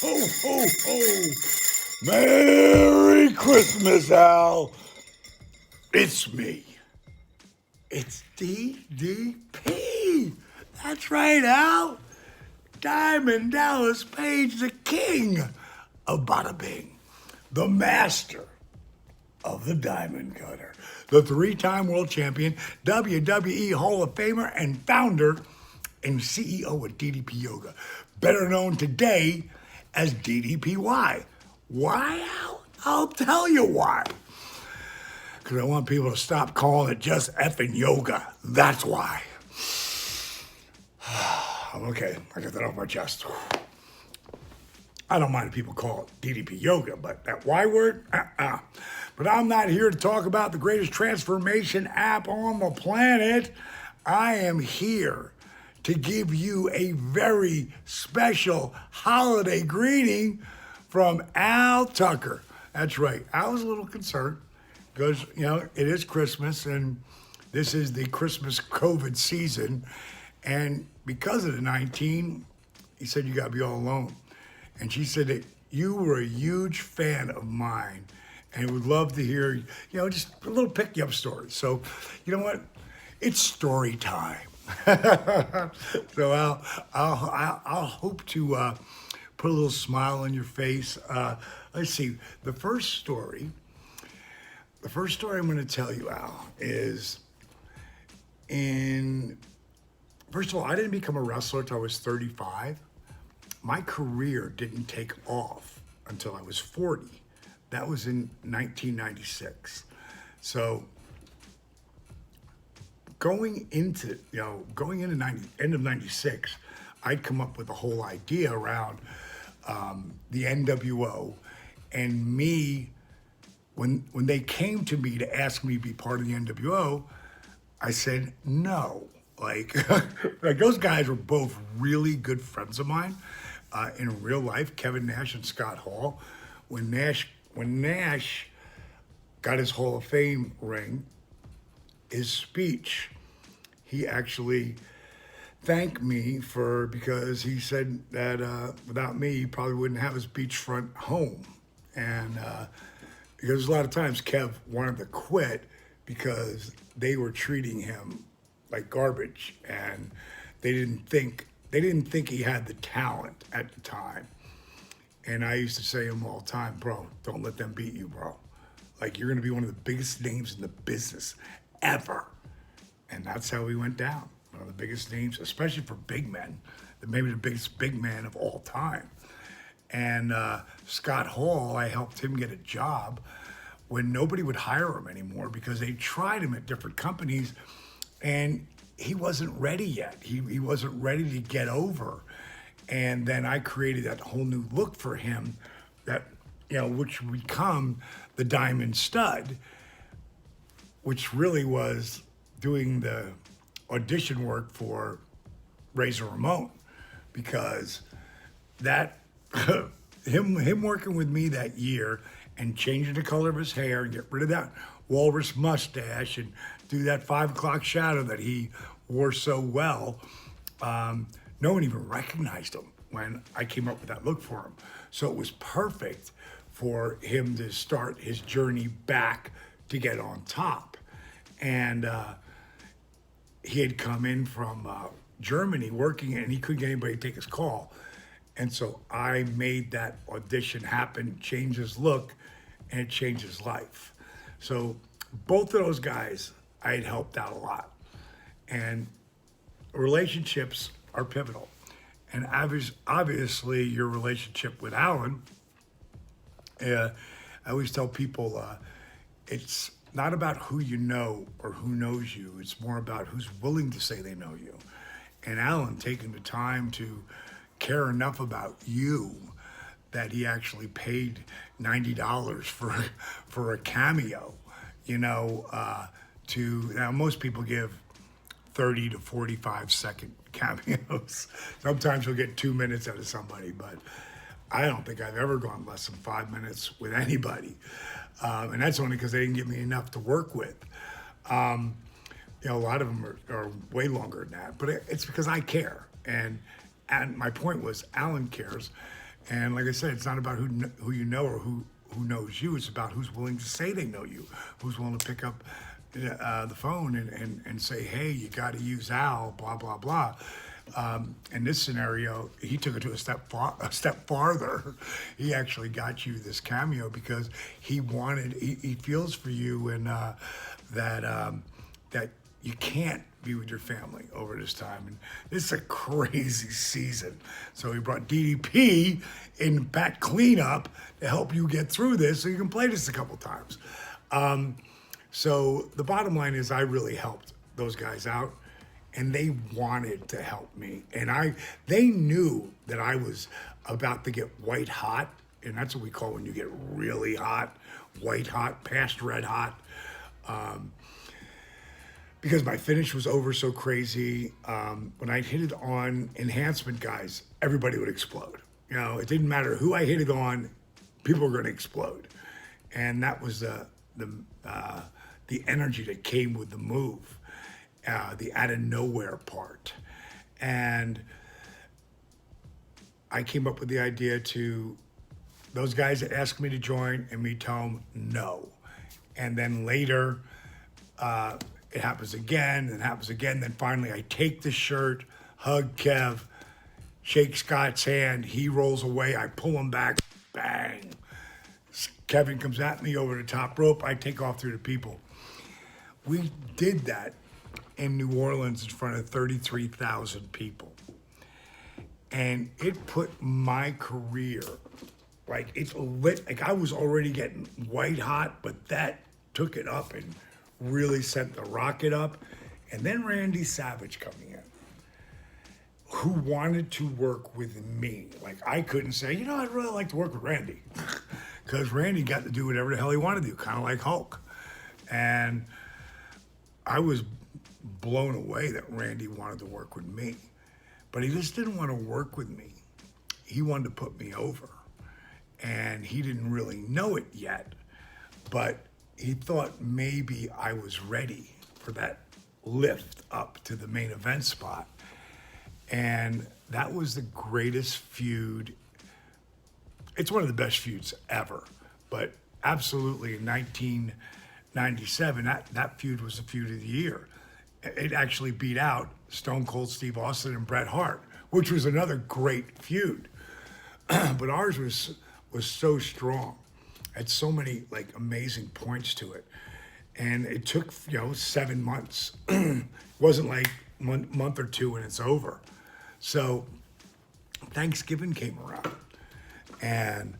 Ho, ho, ho! Merry Christmas, Al! It's me. It's DDP. That's right, Al. Diamond Dallas Page, the king of Bada Bing, the master of the Diamond Cutter, the three-time world champion, WWE Hall of Famer, and founder and CEO of DDP Yoga, better known today as DDPY. Why, Al? I'll tell you why. Because I want people to stop calling it just effing yoga. That's why. Okay, I got that off my chest. I don't mind if people call it DDP yoga, but that Y word, But I'm not here to talk about the greatest transformation app on the planet. I am here to give you a very special holiday greeting from Al Tucker. That's right. I was a little concerned because, it is Christmas and this is the Christmas COVID season. And because of the 19, he said, you got to be all alone. And she said that you were a huge fan of mine and would love to hear, just a little pick you up story. So, you know what? It's story time. So I'll hope to put a little smile on your face. Let's see. The first story I'm going to tell you, Al, is first of all, I didn't become a wrestler until I was 35. My career didn't take off until I was 40. That was in 1996. So going into end of 96, I'd come up with a whole idea around the NWO, and me, when they came to me to ask me to be part of the NWO, I said no. Like those guys were both really good friends of mine in real life, Kevin Nash and Scott Hall. When Nash got his Hall of Fame ring, his speech, he actually thanked me because he said that without me, he probably wouldn't have his beachfront home. And because a lot of times Kev wanted to quit because they were treating him like garbage, and they didn't think he had the talent at the time. And I used to say to him all the time, bro, don't let them beat you, bro. Like, you're gonna be one of the biggest names in the business ever. And that's how we went down. One of the biggest names, especially for big men, maybe the biggest big man of all time. And Scott Hall, I helped him get a job when nobody would hire him anymore because they tried him at different companies and he wasn't ready yet. He wasn't ready to get over. And then I created that whole new look for him that, which would become the Diamond Stud, which really was doing the audition work for Razor Ramon, because that him working with me that year and changing the color of his hair and get rid of that walrus mustache and do that 5 o'clock shadow that he wore so well, no one even recognized him when I came up with that look for him. So it was perfect for him to start his journey back to get on top. And he had come in from Germany working, and he couldn't get anybody to take his call. And so I made that audition happen, change his look, and it changed his life. So both of those guys, I had helped out a lot. And relationships are pivotal. And obviously your relationship with Alan, I always tell people it's not about who you know or who knows you. It's more about who's willing to say they know you. And Alan taking the time to care enough about you that he actually paid $90 for a cameo, now most people give 30 to 45-second cameos. Sometimes you'll get 2 minutes out of somebody, but I don't think I've ever gone less than 5 minutes with anybody. And that's only because they didn't give me enough to work with. A lot of them are way longer than that, but it's because I care. And my point was, Alan cares. And like I said, it's not about who you know or who knows you. It's about who's willing to say they know you, who's willing to pick up the phone and say, hey, you got to use Al, blah, blah, blah. In this scenario, he took it to a step farther. He actually got you this Cameo because he feels for you, and that you can't be with your family over this time. And it's a crazy season. So he brought DDP in back cleanup to help you get through this so you can play this a couple times. So the bottom line is I really helped those guys out, and they wanted to help me. And they knew that I was about to get white hot, and that's what we call when you get really hot, white hot, past red hot. Because my finish was over so crazy. When I hit it on enhancement guys, everybody would explode. You know, it didn't matter who I hit it on, people were going to explode. And that was the energy that came with the move, the out of nowhere part. And I came up with the idea to those guys that asked me to join and me tell them no. And then later, it happens again and happens again. Then finally I take the shirt, hug Kev, shake Scott's hand. He rolls away. I pull him back. Bang. Kevin comes at me over the top rope. I take off through the people. We did that in New Orleans in front of 33,000 people. And it put my career, like it's lit. Like I was already getting white hot, but that took it up and really sent the rocket up. And then Randy Savage coming in, who wanted to work with me. Like I couldn't say, you know, I'd really like to work with Randy. Because Randy got to do whatever the hell he wanted to do, kind of like Hulk. And I was blown away that Randy wanted to work with me. But he just didn't want to work with me. He wanted to put me over. And he didn't really know it yet. But he thought maybe I was ready for that lift up to the main event spot. And that was the greatest feud. It's one of the best feuds ever. But absolutely in 1997, that feud was the feud of the year. It actually beat out Stone Cold Steve Austin and Bret Hart, which was another great feud. But ours was so strong. Had so many like amazing points to it, and it took 7 months. It wasn't like month or two and it's over. So Thanksgiving came around, and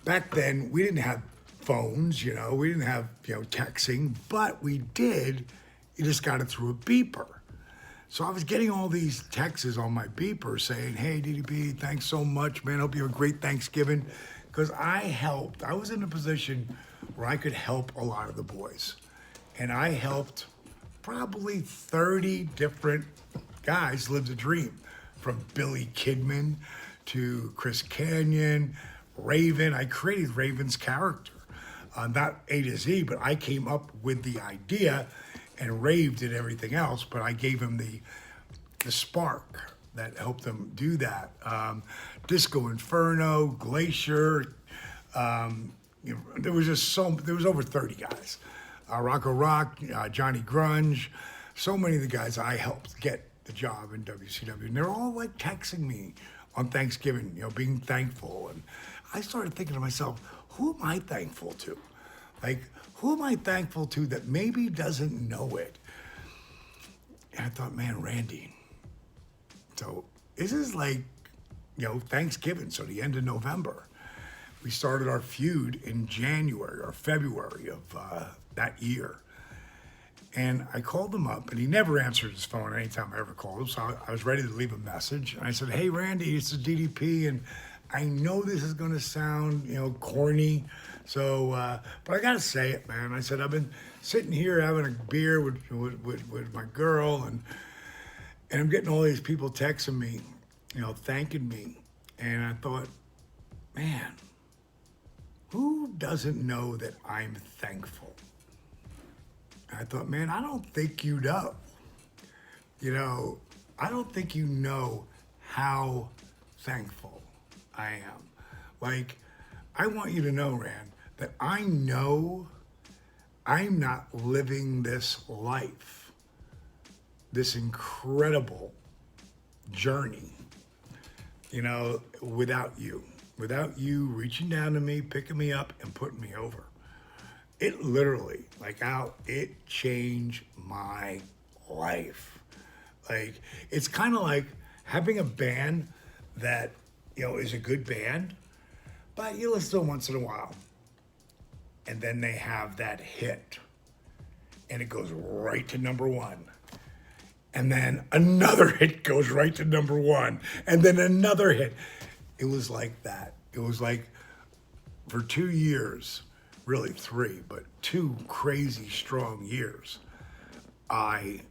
back then we didn't have phones, we didn't have texting, but we did. You just got it through a beeper. So I was getting all these texts on my beeper saying, "Hey DDP, thanks so much, man. Hope you have a great Thanksgiving." Because I was in a position where I could help a lot of the boys. And I helped probably 30 different guys live the dream. From Billy Kidman to Chris Canyon, Raven. I created Raven's character. Not A to Z, but I came up with the idea and Rave did everything else, but I gave him the spark that helped them do that. Disco Inferno, Glacier. There was over 30 guys. Rocco Rock, Johnny Grunge, so many of the guys I helped get the job in WCW. And they're all like texting me on Thanksgiving, being thankful. And I started thinking to myself, who am I thankful to? Like, who am I thankful to that maybe doesn't know it? And I thought, man, Randy. So this is like, Thanksgiving, so the end of November. We started our feud in January or February of that year. And I called him up, and he never answered his phone anytime I ever called him, so I was ready to leave a message. And I said, "Hey, Randy, it's the DDP, and I know this is going to sound, corny, so, but I got to say it, man." I said, "I've been sitting here having a beer with my girl, and I'm getting all these people texting me, thanking me." And I thought, man, who doesn't know that I'm thankful? And I thought, man, I don't think you know. I don't think you know how thankful I am. Like, I want you to know, Rand, that I know I'm not living this life, this incredible journey, without you reaching down to me, picking me up, and putting me over. It literally, it changed my life. Like, it's kind of like having a band that, is a good band, but you listen to them once in a while. And then they have that hit, and it goes right to number one. And then another hit goes right to number one, and then another hit. It was like that. It was like for 2 years, really 3, but 2 crazy strong years, I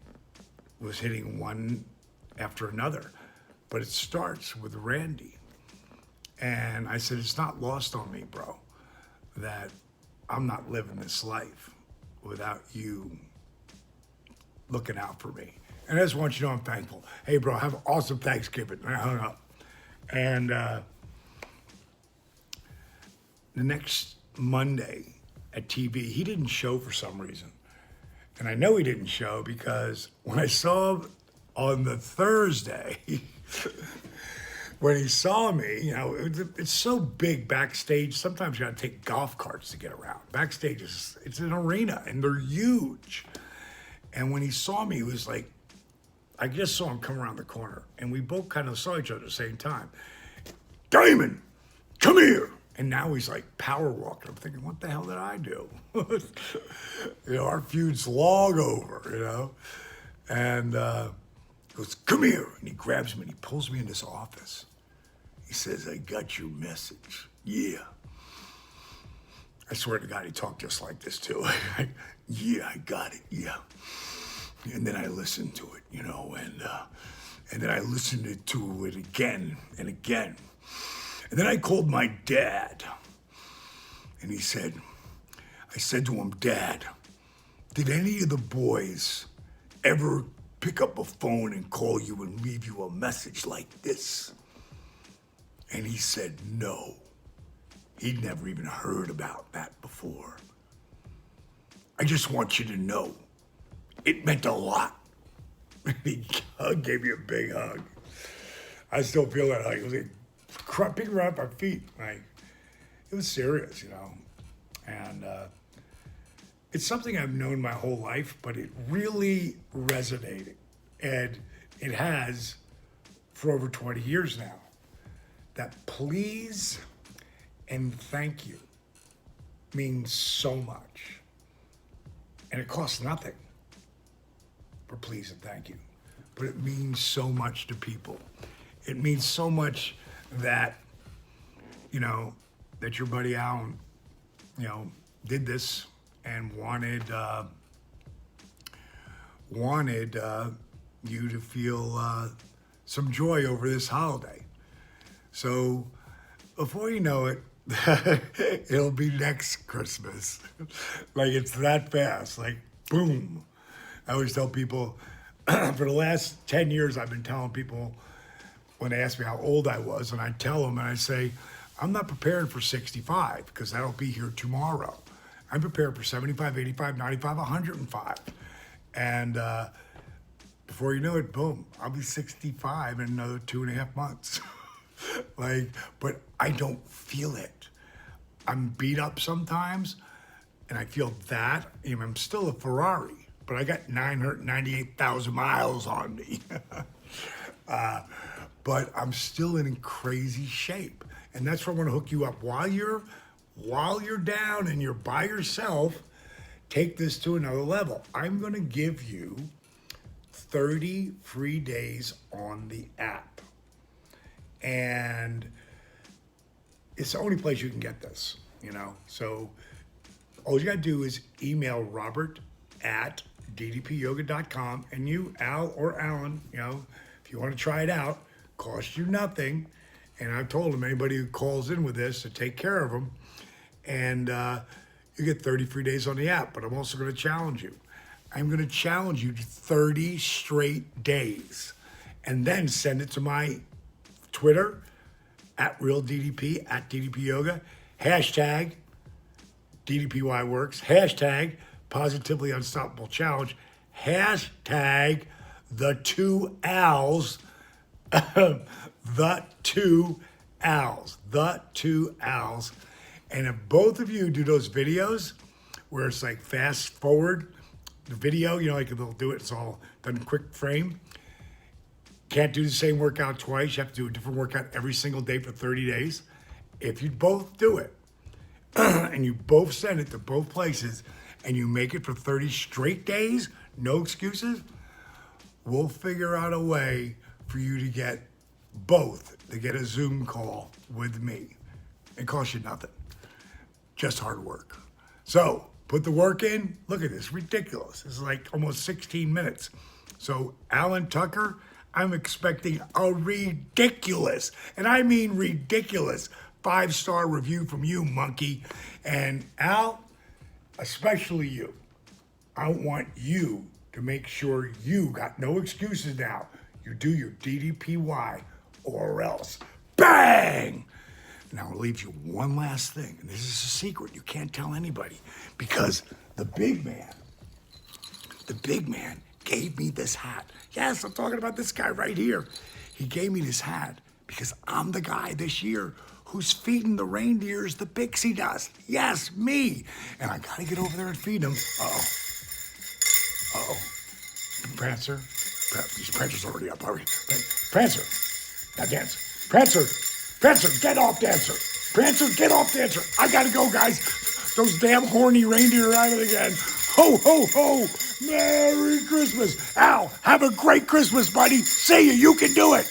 was hitting one after another. But it starts with Randy. And I said, it's not lost on me, bro, that I'm not living this life without you looking out for me. And I just want you to know I'm thankful. Hey, bro, have an awesome Thanksgiving. And I hung up. And the next Monday at TV, he didn't show for some reason. And I know he didn't show because when I saw him on the Thursday, when he saw me, it's so big backstage. Sometimes you got to take golf carts to get around. Backstage it's an arena, and they're huge. And when he saw me, he was like, I just saw him come around the corner, and we both kind of saw each other at the same time. Diamond, come here. And now he's like power walking. I'm thinking, what the hell did I do? Our feud's long over, And he goes, come here. And he grabs me and he pulls me in his office. He says, I got your message. Yeah. I swear to God, he talked just like this too. Yeah, I got it. Yeah. And then I listened to it, and then I listened to it again and again. And then I called my dad. And I said to him, Dad, did any of the boys ever pick up a phone and call you and leave you a message like this? And he said no. He'd never even heard about that before. I just want you to know, it meant a lot. He gave me a big hug. I still feel that hug. It was like picking her up my feet. It was serious, And it's something I've known my whole life, but it really resonated. And it has for over 20 years now. That please and thank you means so much. And it costs nothing for please and thank you. But it means so much to people. It means so much that, that your buddy Alan, did this and wanted you to feel some joy over this holiday. So before you know it, it'll be next Christmas. It's that fast, boom. I always tell people, for the last 10 years, I've been telling people when they ask me how old I was, and I tell them, and I say, I'm not prepared for 65 because that'll be here tomorrow. I'm prepared for 75, 85, 95, 105. And before you know it, boom, I'll be 65 in another 2.5 months. But I don't feel it. I'm beat up sometimes, and I feel that. I'm still a Ferrari, but I got 998,000 miles on me. But I'm still in crazy shape. And that's where I want to hook you up. While you're down and you're by yourself, take this to another level. I'm going to give you 30 free days on the app. And it's the only place you can get this, So all you got to do is email robert@ddpyoga.com. And you, Al or Alan, if you want to try it out, costs you nothing. And I've told them, anybody who calls in with this, to take care of them. And you get 30 free days on the app. But I'm also going to challenge you. I'm going to challenge you to 30 straight days. And then send it to my Twitter at Real DDP, at DDP Yoga, hashtag DDPY Works, hashtag Positively Unstoppable Challenge, hashtag the two Al's, the two Al's, the two Al's. And if both of you do those videos where it's like fast forward the video, you know, like they'll do it, it's all done in quick frame. Can't do the same workout twice. You have to do a different workout every single day for 30 days. If you both do it and you both send it to both places and you make it for 30 straight days, no excuses, we'll figure out a way for you to get both, to get a Zoom call with me. It costs you nothing, just hard work. So put the work in. Look at this, ridiculous. This is like almost 16 minutes. So Alan Tucker, I'm expecting a ridiculous, and I mean ridiculous, 5-star review from you, monkey. And Al, especially you, I want you to make sure you got no excuses now. You do your DDPY or else bang! Now I'll leave you one last thing, and this is a secret you can't tell anybody, because the big man gave me this hat. Yes, I'm talking about this guy right here. He gave me this hat because I'm the guy this year who's feeding the reindeers the pixie dust. Yes, me. And I gotta get over there and feed them. Uh-oh. Prancer. Prancer's already up. Prancer. Now dance. Prancer, get off, Dancer. Prancer, get off, Dancer. I gotta go, guys. Those damn horny reindeer are at it again. Ho, ho, ho. Merry Christmas. Al, have a great Christmas, buddy. See you. You can do it.